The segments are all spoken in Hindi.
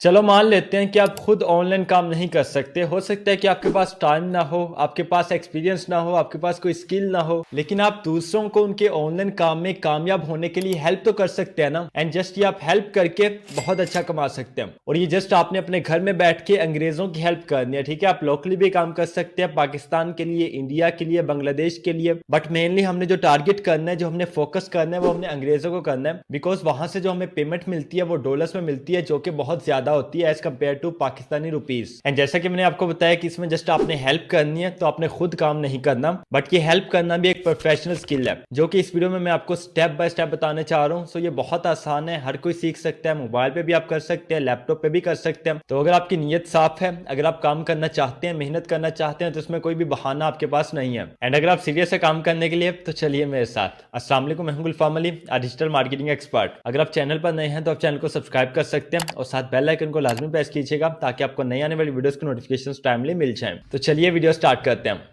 चलो मान लेते हैं कि आप खुद ऑनलाइन काम नहीं कर सकते। हो सकता है कि आपके पास टाइम ना हो, आपके पास एक्सपीरियंस ना हो, आपके पास कोई स्किल ना हो, लेकिन आप दूसरों को उनके ऑनलाइन काम में कामयाब होने के लिए हेल्प तो कर सकते हैं ना। एंड जस्ट ये आप हेल्प करके बहुत अच्छा कमा सकते हैं। और ये जस्ट आपने अपने घर में बैठ के अंग्रेजों की हेल्प करनी है, ठीक है। आप लोकली भी काम कर सकते हैं, पाकिस्तान के लिए, इंडिया के लिए, बांग्लादेश के लिए। बट मेनली हमने जो टारगेट करना है, जो हमने फोकस करना है, वो हमने अंग्रेजों को करना है। बिकॉज वहां से जो हमें पेमेंट मिलती है वो डॉलर्स में मिलती है, जो कि बहुत ज्यादा होती है as compared to Pakistani rupees. And जैसा कि मैंने आपको बताया कि इसमें जस्ट आपने हेल्प करनी है, तो आपने खुद काम नहीं करना, बट ये हेल्प करना भी एक प्रोफेशनल स्किल है, जो कि इस वीडियो में मैं आपको स्टेप बाय स्टेप बताने चाह रहा हूँ। सो ये बहुत आसान है, हर कोई सीख सकता है। मोबाइल पे भी आप कर सकते हैं, लैपटॉप पे भी कर सकते हैं। तो अगर आपकी नीयत साफ है, अगर आप काम करना चाहते हैं, मेहनत करना चाहते हैं, तो इसमें कोई भी बहाना आपके पास नहीं है। एंड अगर आप सीरियस है काम करने के लिए, तो चलिए मेरे साथ। अस्सलाम वालेकुम, मैं हूं गुलफाम अली, डिजिटल मार्केटिंग एक्सपर्ट। अगर आप चैनल पर नए हैं तो आप चैनल को सब्सक्राइब कर सकते हैं और साथ बेल आइकन को लाजमी प्रेस कीजिएगा, ताकि आपको नई आने वाली वीडियोस की नोटिफिकेशंस टाइमली मिल जाएं। तो चलिए वीडियो स्टार्ट करते हैं।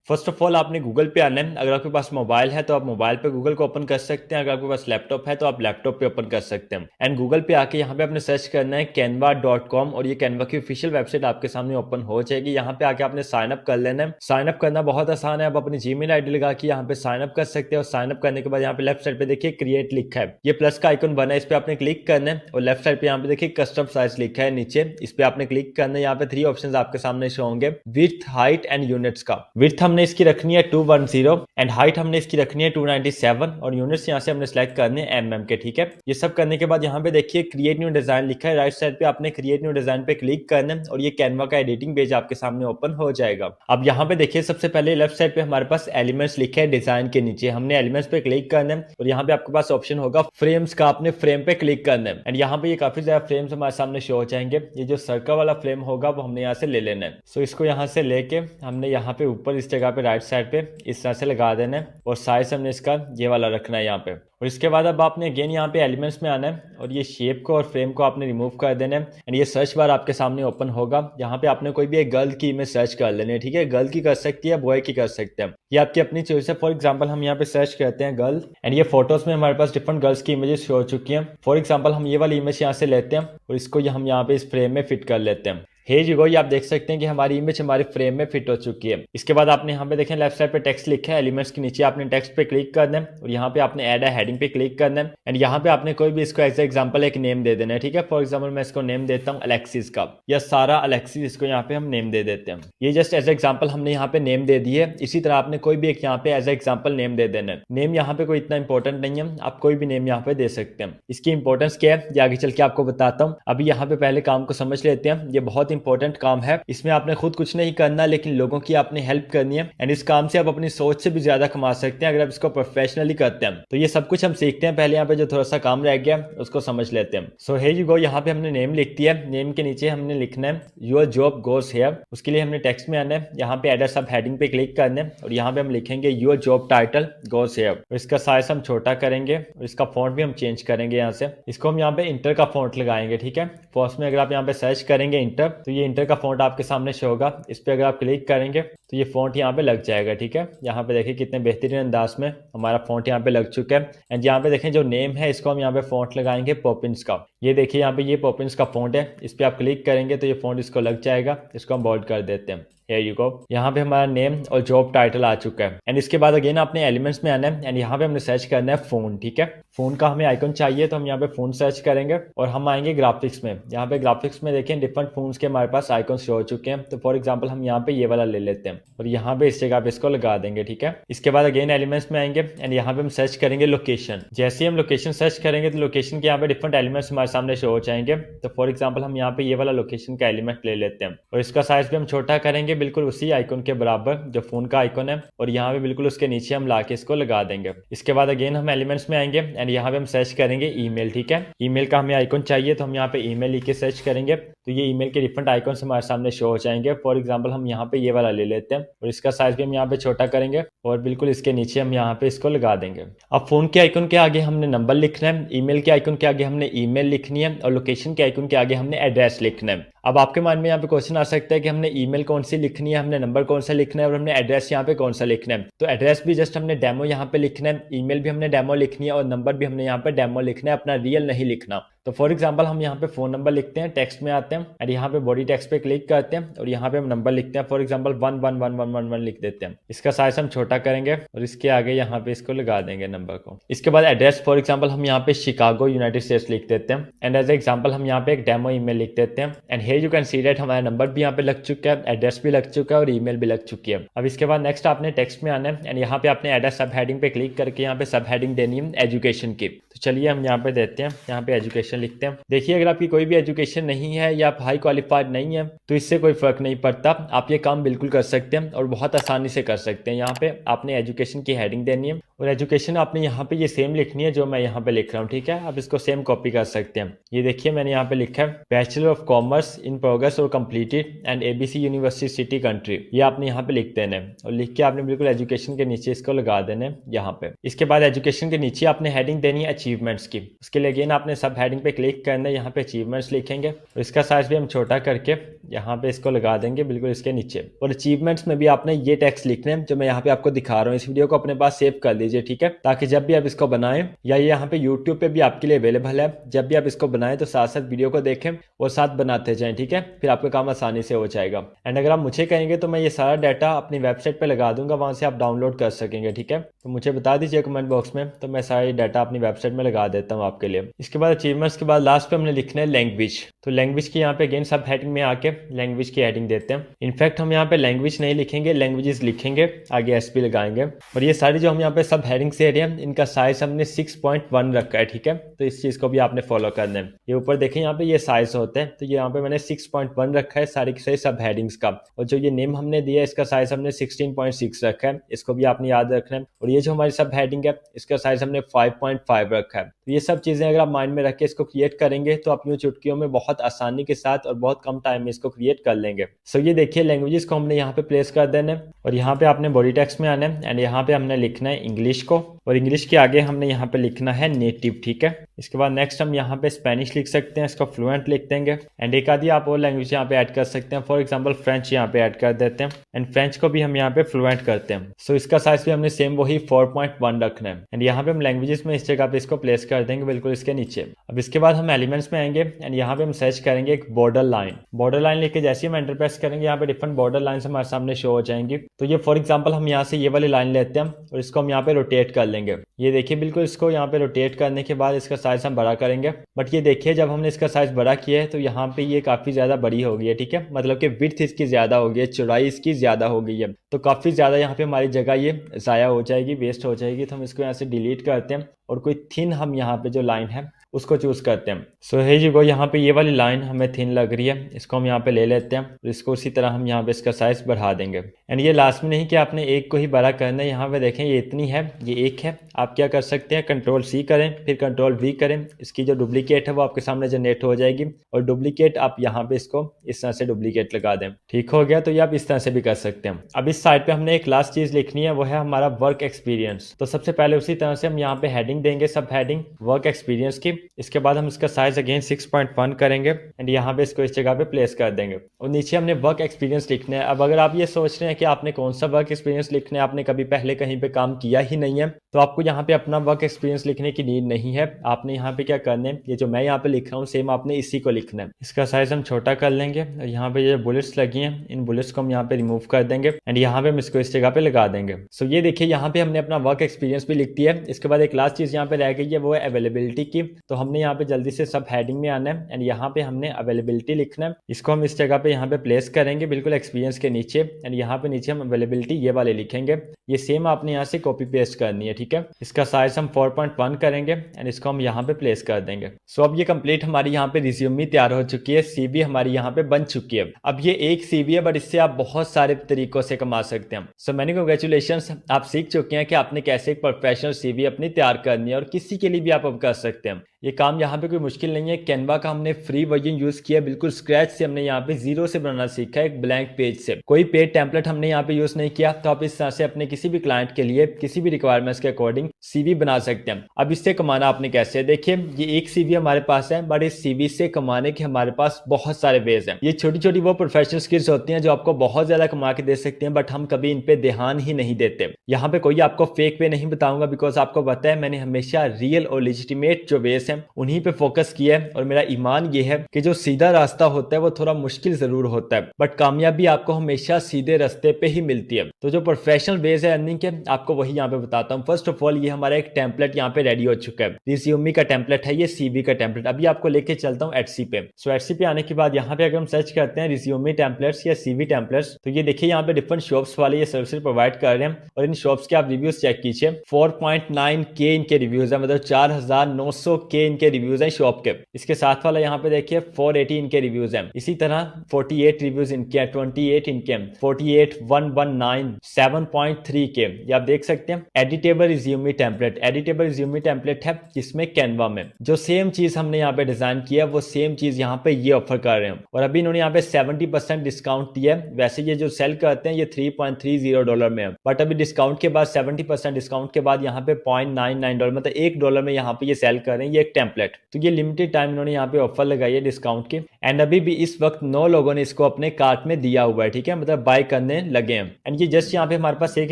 फर्स्ट ऑफ ऑल आपने गूगल पे आना है। अगर आपके पास मोबाइल है तो आप मोबाइल पे गूगल को ओपन कर सकते हैं। अगर आपके पास लैपटॉप है तो आप लैपटॉप पे ओपन कर सकते हैं। एंड गूगल पे आके यहाँ पे आपने सर्च करना है canva.com, और ये कैनवा की ऑफिशियल वेबसाइट आपके सामने ओपन हो जाएगी। यहाँ पे आके आपने साइन अप कर लेना है। साइन अप करना बहुत आसान है। आप अपनी जीमेल आईडी लगा के यहाँ पे साइन अप कर सकते हैं। और साइन अप करने के बाद यहाँ पे लेफ्ट साइड पे देखिए क्रिएट लिखा है, ये प्लस का आइकन बना है, इस पे आपने क्लिक करना है। और लेफ्ट साइड पे यहाँ पे देखिए कस्टम साइज लिखा है नीचे, इस पे आपने क्लिक करना है। यहाँ पे 3 ऑप्शन आपके सामने शो होंगे, विड्थ, हाइट एंड यूनिट्स का। विड्थ हमने इसकी रखनी है 210 एंड हाइट हमने इसकी रखनी है 297 और यूनिट्स यहाँ से हमने सेलेक्ट करने हैं mm के, ठीक है। ये सब करने के बाद यहाँ पे देखिए क्रिएट न्यू डिजाइन लिखा है, राइट साइड पे आपने क्रिएट न्यू डिजाइन पे क्लिक करना है और ये कैनवा का एडिटिंग पेज आपके सामने ओपन हो जाएगा। अब यहाँ पे देखिए सबसे पहले लेफ्ट साइड पे हमारे पास एलिमेंट्स लिखे है डिजाइन के नीचे, हमने एलिमेंट्स पे क्लिक करना है और यहाँ पे आपके पास ऑप्शन होगा फ्रेम्स का, आपने फ्रेम पे क्लिक करना है। एंड यहाँ पे ये काफी ज्यादा फ्रेम्स हमारे सामने शो हो जाएंगे। ये जो सर्कल वाला फ्रेम होगा वो हमने यहाँ से ले लेना है। सो इसको यहाँ से लेके हमने यहाँ पे ऊपर इस जगह पे राइट साइड पे इस तरह से लगा देना है और साइज हमने इसका ये वाला रखना है यहाँ पे। और इसके बाद अब आपने अगेन यहाँ पे एलिमेंट्स में आना है और ये शेप को और फ्रेम को आपने रिमूव कर देना है। एंड ये सर्च बार आपके सामने ओपन होगा। यहाँ पे आपने कोई भी एक गर्ल की इमेज सर्च कर लेनी है, ठीक है। गर्ल की कर सकती है, बॉय की कर सकते हैं, ये आपकी अपनी चॉइस है। फॉर एग्जाम्पल हम यहाँ पे सर्च करते हैं गर्ल, एंड ये फोटोज में हमारे पास डिफरेंट गर्ल्स की इमेजेस शो हो चुकी हैं। फॉर एग्जाम्पल हम ये वाली इमेज यहाँ से लेते हैं और इसको हम यहाँ पे इस फ्रेम में फिट कर लेते हैं। हे जी गो, ये आप देख सकते हैं कि हमारी इमेज हमारे फ्रेम में फिट हो चुकी है। इसके बाद आपने यहाँ पे देखें लेफ्ट साइड पे टेक्स्ट लिखा है, एलिमेंट्स के नीचे आपने टेक्स्ट पे क्लिक करना है और यहाँ पे आपने ऐड अ हेडिंग पे क्लिक करना है। एंड यहाँ पे आपने कोई भी इसको एज एग्जांपल एक नेम दे देना है, ठीक है। फॉर एग्जांपल मैं इसको नेम देता हूँ अलेक्सिस का, या सारा अलेक्सिस, इसको यहाँ पे हम नेम दे देते हैं। ये जस्ट एज एग्जाम्पल हमने यहाँ पे नेम दे दी है। इसी तरह आपने कोई भी एक यहाँ पे एज एग्जाम्पल नेम दे देना है। नेम यहाँ पे कोई इतना इंपॉर्टेंट नहीं है, आप कोई भी नेम यहाँ पे दे सकते हैं। इसकी इंपॉर्टेंस क्या है ये आगे चल के आपको बताता हूँ। अभी यहाँ पे पहले काम को समझ लेते हैं, ये बहुत इंपॉर्टेंट काम है। इसमें आपने खुद कुछ नहीं करना, लेकिन लोगों की आपने हेल्प करनी है। एंड इस काम से आप अपनी सोच से भी ज्यादा कमा सकते हैं अगर आप इसको प्रोफेशनली करते हैं। तो ये सब कुछ हम सीखते हैं। पहले यहाँ पे जो थोड़ा सा काम रह गया उसको समझ लेते हैं। सो हियर यू गो, यहाँ पे हमने नेम लिख दिया। नेम के नीचे हमने लिखना है योर जॉब गोस हियर। उसके लिए हमने टेक्स्ट में आना है, यहाँ पे एड अ सब हेडिंग पे क्लिक करना है और यहाँ पे हम लिखेंगे your job title goes here. इसका साइज हम छोटा करेंगे और इसका फॉन्ट भी हम चेंज करेंगे। यहाँ से इसको हम यहाँ पे इंटर का फॉन्ट लगाएंगे, ठीक है। फर्स्ट में अगर आप यहाँ पे सर्च करेंगे इंटर, तो ये इंटर का फॉन्ट आपके सामने शो होगा। इस पे अगर आप क्लिक करेंगे तो ये फॉन्ट यहाँ पे लग जाएगा, ठीक है। यहाँ पे देखिए कितने बेहतरीन अंदाज में हमारा फॉन्ट यहाँ पे लग चुका है। एंड यहाँ पे देखें जो नेम है इसको हम यहाँ पे फॉन्ट लगाएंगे पॉपिंस का। ये देखिए यहाँ पे ये पॉपिंस का फॉन्ट है, इस पे आप क्लिक करेंगे तो ये फॉन्ट इसको लग जाएगा। इसको हम बोल्ड कर देते हैं। Here you go, यहाँ पे हमारा नेम और जॉब टाइटल आ चुका है। एंड इसके बाद अगेन आपने एलिमेंट्स में आना है एंड यहाँ पे हमने सर्च करना है फोन, ठीक है। फोन का हमें आइकन चाहिए तो हम यहाँ पे फोन सर्च करेंगे और हम आएंगे ग्राफिक्स में। यहाँ पे ग्राफिक्स में देखें डिफरेंट फोन्स के हमारे पास आइकन शो हो चुके हैं। तो फॉर एग्जाम्पल हम यहाँ पे ये वाला ले लेते हैं और यहाँ पे इस जगह पे इसको लगा देंगे, ठीक है। इसके बाद अगेन एलिमेंट्स में आएंगे एंड यहाँ पे हम सर्च करेंगे लोकेशन। जैसे ही हम लोकेशन सर्च करेंगे तो लोकेशन के यहाँ पे डिफरेंट एलिमेंट्स हमारे सामने शो हो जाएंगे। तो फॉर एग्जाम्पल हम यहाँ पे ये वाला लोकेशन का एलिमेंट ले लेते हैं और इसका साइज भी हम छोटा करेंगे, बिल्कुल उसी आइकन के बराबर जो फोन का आइकन है, और यहाँ पे बिल्कुल उसके नीचे हम लाके इसको लगा देंगे। इसके बाद अगेन हम एलिमेंट्स में आएंगे एंड यहाँ पे हम सर्च करेंगे ईमेल, ठीक है। ईमेल का हमें आइकन चाहिए तो हम यहाँ पे ईमेल लिख के सर्च करेंगे तो ये ईमेल के डिफरेंट आइकन हमारे सामने शो हो जाएंगे। फॉर एग्जाम्पल हम यहाँ पे ये वाला ले लेते हैं और इसका साइज भी हम यहाँ पे छोटा करेंगे और बिल्कुल इसके नीचे हम यहाँ पे इसको लगा देंगे। अब फोन के आइकन के आगे हमने नंबर लिखना है, ईमेल के आइकन के आगे हमने ईमेल लिखनी है और लोकेशन के आइकन के आगे हमने एड्रेस लिखना है। अब आपके माइंड में यहाँ पे क्वेश्चन आ सकता है कि हमने ईमेल कौन सी लिखनी है, हमने नंबर कौन सा लिखना है और हमने एड्रेस यहाँ पे कौन सा लिखना है। तो एड्रेस भी जस्ट हमने डेमो यहाँ पे लिखना है, ईमेल भी हमने डेमो लिखनी है और नंबर भी हमने यहाँ पे डेमो लिखना है, अपना रियल नहीं लिखना। तो फॉर एग्जांपल हम यहाँ पे फोन नंबर लिखते हैं, टेक्स्ट में आते हैं एंड यहाँ पे बॉडी टेक्स्ट पे क्लिक करते हैं और यहाँ पे हम नंबर लिखते हैं, फॉर एग्जांपल 1111111 लिख देते हैं। इसका साइज हम छोटा करेंगे और इसके आगे यहाँ पे इसको लगा देंगे नंबर को। इसके बाद एड्रेस, फॉर एग्जांपल हम यहाँ पे शिकागो यूनाइटेड स्टेट्स लिख देते हैं एंड एज एग्जांपल हम यहाँ पे एक डेमो ईमेल लिख देते हैं and here you can see that हमारा नंबर भी यहाँ पे लग चुका है, एड्रेस भी लग चुका है और ईमेल भी लग चुकी है। अब इसके बाद नेक्स्ट आपने टेक्स्ट में आना है एंड यहाँ पे आपने एड सब हेडिंग पे क्लिक करके यहाँ पे सब हेडिंग देनी है एजुकेशन की। तो चलिए हम यहाँ पे देते हैं, यहाँ पे एजुकेशन लिखते हैं। देखिए अगर आपकी कोई भी एजुकेशन नहीं है या आप हाई क्वालिफाइड नहीं है तो इससे कोई फर्क नहीं पड़ता, आप ये काम बिल्कुल कर सकते हैं और बहुत आसानी से कर सकते हैं। यहाँ पे आपने एजुकेशन की हेडिंग देनी है और एजुकेशन आपने यहाँ पे ये सेम लिखनी है जो मैं यहाँ पे लिख रहा हूँ, ठीक है। आप इसको सेम कॉपी कर सकते हैं। ये देखिए मैंने यहाँ पे लिखा है bachelor of commerce in progress और completed and ABC university city country. ये आपने यहाँ पे लिख देना है और लिख के आपने बिल्कुल एजुकेशन के नीचे इसको लगा देना है यहाँ पे। इसके बाद एजुकेशन के नीचे आपने हेडिंग देनी है अचीवमेंट्स की। उसके लिए अगेन आपने सब हेडिंग पे क्लिक करना है, यहाँ पे अचीवमेंट्स लिखेंगे और इसका साइज भी हम छोटा करके यहाँ पे इसको लगा देंगे बिल्कुल इसके नीचे। और अचीवमेंट्स में भी आपने ये टेक्स्ट लिखने हैं जो मैं यहाँ पे आपको दिखा रहा हूँ। इस वीडियो को अपने पास सेव कर लीजिए, ठीक है, ताकि जब भी आप इसको बनाएं या ये यहाँ पे यूट्यूब पे भी आपके लिए अवेलेबल है, जब भी आप इसको बनाएं तो साथ साथ वीडियो को देखें और साथ बनाते जाएं, ठीक है। फिर आपका काम आसानी से हो जाएगा। एंड अगर आप मुझे कहेंगे तो मैं ये सारा डाटा अपनी वेबसाइट पे लगा दूंगा, वहां से आप डाउनलोड कर सकेंगे, ठीक है। तो मुझे बता दीजिए कमेंट बॉक्स में, तो मैं सारी डाटा अपनी वेबसाइट में लगा देता हूँ आपके लिए। इसके बाद अचीवमेंट्स के बाद लास्ट पे हमने लिखना है लैंग्वेज। तो लैंग्वेज की यहाँ पे अगेन सब हेडिंग में आके लैंग्वेज की हेडिंग देते हैं। इनफैक्ट हम यहाँ पे लैंग्वेज नहीं लिखेंगे, लैंग्वेजेस लिखेंगे, आगे एसपी लगाएंगे। और ये सारी जो हम यहाँ पे सब हेडिंग से एरिया इनका साइज हमने 6.1 रखा है, ठीक है। तो इस चीज को भी आपने फॉलो करना है। ये ऊपर देखें यहाँ पे ये साइज होते हैं, तो ये यहाँ पे मैंने 6.1 रखा है सारी की सारी सब हेडिंग्स का। और जो ये नेम हमने दिया है इसका साइज हमने 16.6 रखा है, इसको भी आपने याद रखना है। और ये जो हमारी सब हेडिंग है इसका साइज हमने 5.5 रखा है। तो ये सब चीजें अगर आप माइंड में रख के इसको क्रिएट करेंगे तो आप यूं चुटकियों में बहुत आसानी के साथ और बहुत कम टाइम में इसको क्रिएट कर लेंगे। सो ये देखिए लैंग्वेजेस को हमने यहाँ पे प्लेस कर देना है और यहाँ पे आपने बॉडी टेक्स्ट में आना है एंड यहाँ पे हमने लिखना है इंग्लिश को और इंग्लिश के आगे हमने यहाँ पे लिखना है नेटिव, ठीक है। इसके बाद नेक्स्ट हम यहाँ पे स्पेनिश लिख सकते हैं, इसको फ्लुएंट लिख देंगे एंड एक आधी आप और लैंग्वेज यहाँ पे ऐड कर सकते हैं। फॉर एग्जांपल फ्रेंच यहाँ पे ऐड कर देते हैं एंड फ्रेंच को भी हम यहाँ पे फ्लुएंट करते हैं। सो इसका साइज भी हमने सेम वही 4.1 रखना है एंड यहाँ पे हम लैंग्वेजेस में इस जगह पे इसको प्लेस कर देंगे बिल्कुल इसके नीचे। अब इसके बाद हम एलिमेंट्स में आएंगे एंड यहाँ पे हम सर्च करेंगे एक बॉर्डर लाइन। बॉर्डर लाइन लिख के जैसे हम एंटर प्रेस करेंगे यहाँ पे डिफरेंट बॉर्डर लाइन हमारे सामने शो हो जाएंगी। तो ये फॉर एग्जाम्पल हम यहाँ से ये वाली लाइन लेते हैं और इसको हम यहाँ पे रोटेट कर लेंगे। ये देखिए बिल्कुल इसको यहाँ पे रोटेट करने के बाद इसका साइज हम बड़ा करेंगे। बट ये देखिए जब हमने इसका साइज बड़ा किया है तो यहाँ पे ये काफी ज्यादा बड़ी हो गई है, ठीक है। मतलब कि विड्थ इसकी ज्यादा हो गई है, चौड़ाई इसकी ज्यादा हो गई है, तो काफी ज्यादा यहाँ पे हमारी जगह ये जाया हो जाएगी, वेस्ट हो जाएगी। तो हम इसको यहाँ से डिलीट करते हैं और कोई थिन हम यहाँ पे जो लाइन है उसको चूज करते हैं। सो हे जी वो यहाँ पे ये वाली लाइन हमें थिन लग रही है, इसको हम यहाँ पे ले लेते हैं और इसको उसी तरह हम यहाँ पे इसका साइज बढ़ा देंगे। एंड ये लास्ट में नहीं कि आपने एक को ही बड़ा करना है, यहाँ पे देखें ये इतनी है, ये एक है। आप क्या कर सकते हैं, कंट्रोल सी करें फिर कंट्रोल वी करें, इसकी जो डुप्लीकेट है वो आपके सामने जनरेट हो जाएगी और डुप्लीकेट आप यहाँ पे इसको इस तरह से डुप्लीकेट लगा दें। ठीक हो गया, तो ये आप इस तरह से भी कर सकते हैं। अब इस साइड पे हमने एक लास्ट चीज लिखनी है, वो है हमारा वर्क एक्सपीरियंस। तो सबसे पहले उसी तरह से हम यहाँ पे हेडिंग देंगे, सब हेडिंग वर्क एक्सपीरियंस की। इसके बाद हम इसका साइज अगेन 6.1 करेंगे एंड यहाँ पे इसको इस जगह पे प्लेस कर देंगे और नीचे हमने वर्क एक्सपीरियंस लिखना है। अब अगर आप ये सोच रहे हैं कि आपने कौन सा वर्क एक्सपीरियंस लिखना है, आपने कभी पहले कहीं पे काम किया ही नहीं है, तो आपको यहाँ पे अपना वर्क एक्सपीरियंस लिखने की नीड नहीं है। आपने यहाँ पे क्या करना है, ये जो मैं यहाँ पे लिख रहा हूँ सेम आपने इसी को लिखना है। इसका साइज हम छोटा कर लेंगे और यहाँ पे ये बुलेट्स लगी हैं, इन बुलेट्स को हम यहाँ पे रिमूव कर देंगे एंड यहाँ पे हम इसको इस जगह पे लगा देंगे। सो ये देखिए यहाँ पे हमने अपना वर्क एक्सपीरियंस भी लिख दिया है। इसके बाद एक लास्ट चीज यहाँ पे रह गई है, वो है अवेलेबिलिटी की। तो हमने यहाँ पे जल्दी से सब हेडिंग में आना है एंड यहाँ पे हमने अवेलेबिलिटी लिखना है। इसको हम इस जगह पे यहाँ पे प्लेस करेंगे बिल्कुल एक्सपीरियंस के नीचे एंड यहाँ पे नीचे हम अवेलेबिलिटी ये वाले लिखेंगे। ये सेम आपने यहाँ से कॉपी पेस्ट करनी है, ठीक है। इसका साइज हम 4.1 करेंगे एंड इसको हम यहाँ पे प्लेस कर देंगे। सो अब ये कंप्लीट हमारी यहाँ पे रिज्यूमी तैयार हो चुकी है, सीवी हमारी यहाँ पे बन चुकी है। अब ये एक सीवी है बट इससे आप बहुत सारे तरीकों से कमा सकते हैं। सो मैनी कांग्रेचुलेशंस, आप सीख चुके हैं कि आपने कैसे एक प्रोफेशनल सीवी अपनी तैयार करनी है और किसी के लिए भी आप अब कर सकते हैं। ये काम यहाँ पे कोई मुश्किल नहीं है। कैनवा का हमने फ्री वर्जन यूज किया, बिल्कुल स्क्रैच से हमने यहाँ पे जीरो से बनाना सीखा है, एक ब्लैंक पेज से। कोई पेड टेम्पलेट हमने यहाँ पे यूज नहीं किया। तो आप इस तरह से अपने किसी भी क्लाइंट के लिए किसी भी रिक्वायरमेंट्स के अकॉर्डिंग सीवी बना सकते हैं। अब इससे कमाना आपने कैसे, देखिए ये एक सीवी हमारे पास है बट इस सीवी से कमाने के हमारे पास बहुत सारे वेज हैं। ये छोटी छोटी वो प्रोफेशनल स्किल्स होती हैं जो आपको बहुत ज्यादा कमा के दे सकते हैं, बट हम कभी इन पे ध्यान ही नहीं देते। यहाँ पे कोई आपको फेक वे नहीं बताऊंगा, बिकॉज आपको पता है मैंने हमेशा रियल और लेजिटिमेट जो वेज चेंजेस हैं उन्हीं पे फोकस किया है। और मेरा ईमान ये है कि जो सीधा रास्ता होता है वो थोड़ा मुश्किल जरूर होता है, बट कामयाबी आपको हमेशा सीधे रास्ते पे ही मिलती है। तो जो प्रोफेशनल वेज है अर्निंग के, आपको वही यहाँ पे बताता हूँ। फर्स्ट ऑफ ऑल, ये हमारा एक टेम्पलेट यहाँ पे रेडी हो चुका है। रिज्यूमी का टेम्पलेट है, ये सीवी का टेम्पलेट। अभी आपको लेके चलता हूँ एटसी पे। सो एटसी पे आने के बाद यहाँ पे अगर हम सर्च करते हैं रिज्यूमी टेम्पलेट्स या सीवी टेम्पलेट्स, तो ये देखिए यहाँ पे डिफरेंट शॉप्स वाले ये सर्विस प्रोवाइड कर रहे हैं। और इन शॉप्स के आप रिव्यूज चेक कीजिए। 4.9K इनके रिव्यूज है, मतलब 4900K इनके रिव्यूज है शॉप के। इसके साथ वाला यहाँ पे देखिए 480 इनके रिव्यूज है। इसी तरह 48 रिव्यूज इनके हैं, 28 इनके, 48 119 7.3K, ये आप देख सकते हैं। Editable resume template, editable resume template है जिसमें कैनवा में जो सेम चीज हमने यहाँ पे डिजाइन किया है वो सेम चीज यहाँ पे ये ऑफर कर रहे हैं। और अभी इन्होंने यहाँ पे 70% डिस्काउंट दिया है। वैसे ये जो सेल करते हैं ये $3.30 में है, बट अभी डिस्काउंट के बाद 70% डिस्काउंट के बाद यहाँ पे $0.99, मतलब $1 में यहाँ पे ये सेल कर रहे हैं ये एक टेम्पलेट। तो ये लिमिटेड टाइम इन्होंने यहाँ पे ऑफर लगाई है डिस्काउंट की। एंड अभी भी इस वक्त 9 लोगों ने इसको अपने कार्ट में दिया हुआ है, ठीक है, मतलब बाय करने लगे हैं। एंड ये जस्ट यहाँ पे हमारे पास एक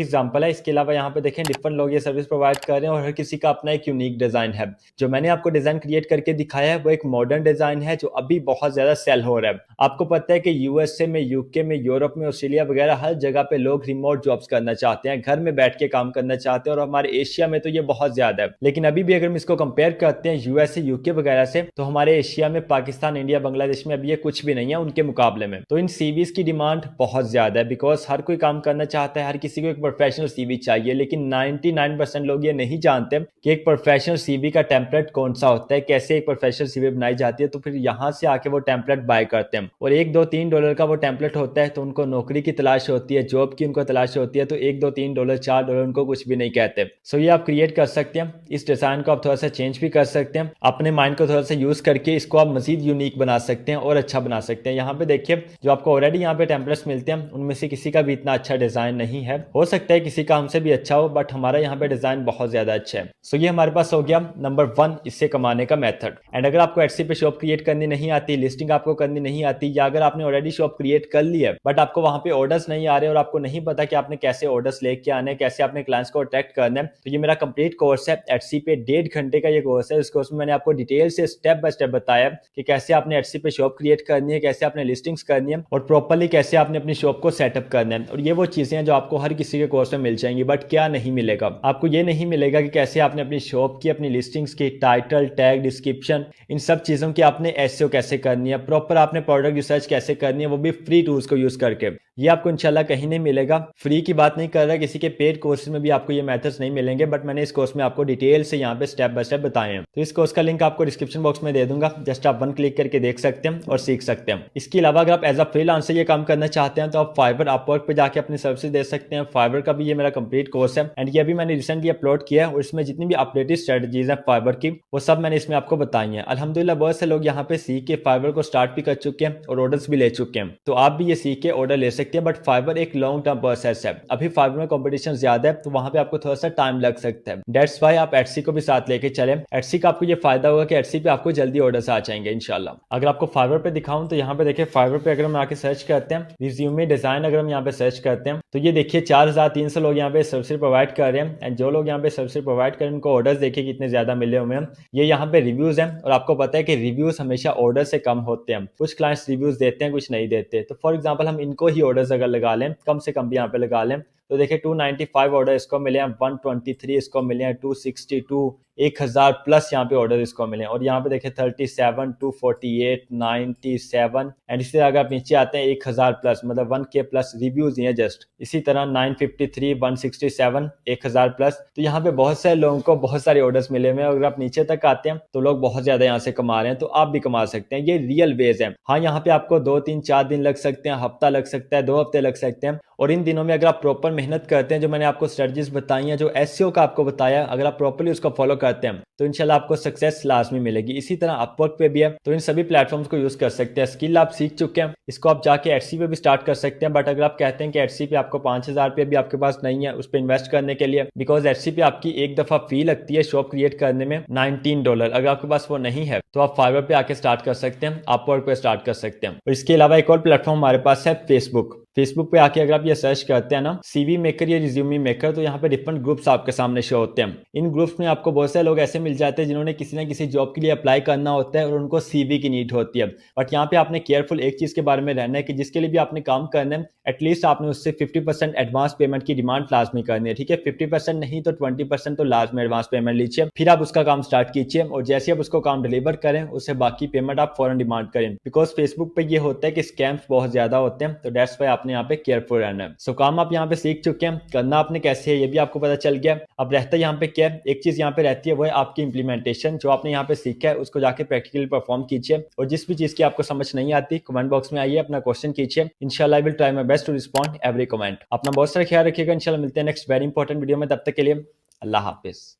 एग्जांपल है। इसके अलावा यहाँ पे देखें डिफरेंट लोग ये सर्विस प्रोवाइड कर रहे हैं और हर किसी का अपना एक यूनिक डिजाइन है। जो मैंने आपको डिजाइन क्रिएट करके दिखाया है वो एक मॉडर्न डिजाइन है जो अभी बहुत ज्यादा सेल हो रहा है। आपको पता है कि यूएसए में, यूके में, यूरोप में, ऑस्ट्रेलिया वगैरह हर जगह पे लोग रिमोट जॉब्स करना चाहते हैं, घर में बैठ के काम करना चाहते हैं। और हमारे एशिया में तो ये बहुत ज्यादा है। लेकिन अभी भी अगर हम इसको कंपेयर करते हैं यूएसए, यूके वगैरह से, तो हमारे एशिया में, पाकिस्तान, इंडिया, बांग्लादेश में अभी ये कुछ भी नहीं है उनके मुकाबले में। तो इन सीवीज की डिमांड बहुत ज्यादा है, बिकॉज हर कोई काम करना चाहता है, हर किसी को एक प्रोफेशनल सीवी चाहिए। लेकिन 99% लोग ये नहीं जानते कि एक प्रोफेशनल सीवी का टेम्पलेट कौन सा होता है, कैसे एक प्रोफेशनल सीवी बनाई जाती है। तो फिर यहाँ से आके वो टेम्पलेट बाय करते हैं। और $1-2-3 का वो टेम्पलेट होता है, तो उनको नौकरी की तलाश होती है, जॉब की उनको तलाश होती है, तो $1-2-3 $4 उनको कुछ भी नहीं कहते। सो ये आप क्रिएट कर सकते हैं। इस डिजाइन को आप थोड़ा सा चेंज भी कर सकते हैं, अपने माइंड को थोड़ा सा यूज करके इसको आप मजीद यूनिक बना सकते हैं और अच्छा बना सकते हैं। यहाँ पे देखिए जो आपको ऑलरेडी यहाँ पे टेम्पलेट्स मिलते हैं उनमें से किसी का भी इतना अच्छा डिजाइन नहीं है। हो सकता है किसी का हमसे भी अच्छा हो, बट हमारा यहाँ पे डिजाइन बहुत ज्यादा अच्छा है। सो ये हमारे पास हो गया नंबर 1 इससे कमाने का मेथड। एंड अगर आपको एटसी पे शॉप क्रिएट करनी नहीं आती, लिस्टिंग आपको करनी नहीं आती, या अगर आपने ऑलरेडी शॉप क्रिएट कर ली है बट आपको वहां पे ऑर्डर्स नहीं आ रहे और आपको नहीं पता कि आपने कैसे ऑर्डर्स लेके आने, कैसे आपने क्लाइंट्स को अट्रैक्ट करना है, तो ये मेरा कंप्लीट कोर्स है एटसी पे। 1.5 घंटे का ये कोर्स है। इस कोर्स में मैंने आपको डिटेल से स्टेप बाय स्टेप बताया कि कैसे आपने एटसी पे शॉप क्रिएट करनी है, कैसे आपने लिस्टिंग्स करनी है और प्रॉपर्ली कैसे आपने अपनी शॉप को सेटअप करना है। और ये वो चीजें हैं जो आपको हर किसी के कोर्स में मिल जाएंगी। बट क्या नहीं मिलेगा आपको? ये नहीं मिलेगा कि कैसे आपने अपनी शॉप की, अपनी लिस्टिंग्स की टाइटल, टैग, डिस्क्रिप्शन, इन सब चीजों की आपने एसईओ कैसे करनी है, प्रॉपर आपने प्रोडक्ट रिसर्च कैसे करनी है, वो भी फ्री टूल्स को यूज करके। ये आपको इंशाल्लाह कहीं नहीं मिलेगा। फ्री की बात नहीं कर रहा, किसी के पेड कोर्सेज में भी आपको ये मेथड्स नहीं मिलेंगे, बट मैंने इस कोर्स में आपको डिटेल से यहाँ पे स्टेप बाय स्टेप बताए हैं। तो इस कोर्स का लिंक आपको डिस्क्रिप्शन बॉक्स में दे दूंगा, जस्ट आप 1 क्लिक करके देख सकते हैं और सीख सकते हैं। इसके अलावा अगर आप एज अ फ्रीलांसर ये काम करना चाहते हैं तो आप फाइवर, अपवर्क पे जाके अपनी सर्विस दे सकते हैं। फाइवर का भी ये मेरा कंप्लीट कोर्स है एंड ये अभी मैंने रिसेंटली अपलोड किया है और इसमें जितनी भी अपडेटेड स्ट्रेटजीज है फाइवर की वो सब मैंने इसमें आपको बताई है। अल्हम्दुलिल्लाह बहुत से लोग यहाँ पे सीख के फाइवर को स्टार्ट भी कर चुके हैं और ऑर्डर्स भी ले चुके हैं। तो आप भी ये सीख के ऑर्डर ले सकते हैं। बट फाइवर एक लॉन्ग टर्म प्रोसेस है। अभी फाइवर में कंपटीशन ज्यादा है तो वहां पे आपको थोड़ा सा टाइम लग सकता है। दैट्स व्हाई आप एटसी को भी साथ लेके चले। एटसी का आपको ये फायदा होगा कि एटसी पे आपको जल्दी ऑर्डर्स आ जाएंगे इंशाल्लाह। अगर आपको फाइवर पे दिखाऊं तो यहाँ पे देखिए फाइवर पे अगर हम आके सर्च करते हैं रिज्यूमे डिजाइन, अगर हम यहाँ पे सर्च करते हैं तो ये देखिए 4300 लोग यहाँ पे सर्विस प्रोवाइड कर रहे हैं। एंड जो लोग यहाँ पे सर्विस प्रोवाइड कर रहे हैं उनको ऑर्डर्स देखिए कितने ज्यादा मिले हुए हैं। ये यहाँ पे रिव्यूज हैं और आपको पता है कि रिव्यूज हमेशा ऑर्डर से कम होते हैं। कुछ क्लाइंट्स रिव्यूज देते हैं, कुछ नहीं देते। तो फॉर एग्जाम्पल हम इनको ही ऑर्डर्स अगर लगा लें, कम से कम भी यहाँ पे लगा लें, तो देखिए 295 ऑर्डर इसको मिले हैं, 123 इसको मिले हैं, 262, 1000 प्लस यहाँ पे ऑर्डर इसको मिले हैं। और यहाँ पे देखिए 37, 248, 97 एंड इसी तरह अगर आप नीचे आते हैं 1000 प्लस, मतलब 1K प्लस रिव्यूज हैं जस्ट। इसी तरह 953, 167, 1000 प्लस। तो यहाँ पे बहुत सारे लोगों को बहुत सारे ऑर्डर्स मिले हुए हैं। अगर आप नीचे तक आते हैं तो लोग बहुत ज्यादा यहाँ से कमा रहे हैं, तो आप भी कमा सकते हैं। ये रियल वेज है। हाँ, यहाँ पे आपको 2, 3, 4 दिन लग सकते हैं, हफ्ता लग सकता है, 2 हफ्ते लग सकते हैं। और इन दिनों में अगर आप प्रॉपर मेहनत करते हैं, जो मैंने आपको स्ट्रेटजीज बताई हैं, जो एसईओ का आपको बताया, अगर आप प्रॉपर्ली उसको फॉलो करते हैं तो इंशाल्लाह आपको सक्सेस लाजमी मिलेगी। इसी तरह अपवर्क पे भी है, तो इन सभी प्लेटफॉर्म्स को यूज कर सकते हैं। स्किल आप सीख चुके हैं, इसको आप जाके एटसी पे भी स्टार्ट कर सकते हैं। बट अगर आप कहते हैं कि एटसी पे आपको 5000 रुपये भी आपके पास नहीं है उस पर इन्वेस्ट करने के लिए, बिकॉज एटसी पे आपकी एक दफा फी लगती है शॉप क्रिएट करने में $19। अगर आपके पास वो नहीं है तो आप फाइवर पे आके स्टार्ट कर सकते हैं, अपवर्क पे स्टार्ट कर सकते हैं। और इसके अलावा एक और प्लेटफॉर्म हमारे पास है फेसबुक। फेसबुक पे आके अगर आप ये सर्च करते हैं ना सीवी मेकर या रिज्यूमी मेकर, तो यहाँ पे डिफरेंट ग्रुप्स आपके सामने शो होते हैं। इन ग्रुप्स में आपको बहुत सारे लोग ऐसे मिल जाते हैं जिन्होंने किसी ना किसी जॉब के लिए अप्लाई करना होता है और उनको सीवी की नीड होती है। बट यहाँ पे आपने केयरफुल एक चीज के बारे में रहना है कि जिसके लिए भी आपने काम करना है एटलीस्ट आपने उससे 50% एडवांस पेमेंट की डिमांड लाजमी करनी है, ठीक है। 50% नहीं तो 20% तो लाजमी एडवांस पेमेंट लीजिए, फिर आप उसका काम स्टार्ट कीजिए और जैसे आप उसको काम डिलीवर करें उससे बाकी पेमेंट आप फौरन डिमांड करें। बिकॉज फेसबुक पे ये होता है कि स्कैम्स बहुत ज्यादा होते हैं, तो दैट्स वाई आपने यहाँ पे केयरफुल रहना है। सो काम आप यहाँ पे सीख चुके हैं, करना आपने कैसे है ये भी आपको पता चल गया। अब रहता है यहाँ पे क्या, एक चीज यहाँ पे रहती है वो है आपकी इंप्लीमेंटेशन। जो आपने यहाँ पे सीखा है उसको जाके प्रैक्टिकली परफॉर्म कीजिए और जिस भी चीज की आपको समझ नहीं आती कमेंट बॉक्स में आइए, अपना क्वेश्चन कीजिए। इंशाल्लाह I will try my best to respond every comment. अपना बहुत सारा ख्याल रखिएगा, इंशाल्लाह मिलते हैं नेक्स्ट वेरी इंपॉर्टेंट वीडियो में। तब तक के लिए अल्लाह हाफिज।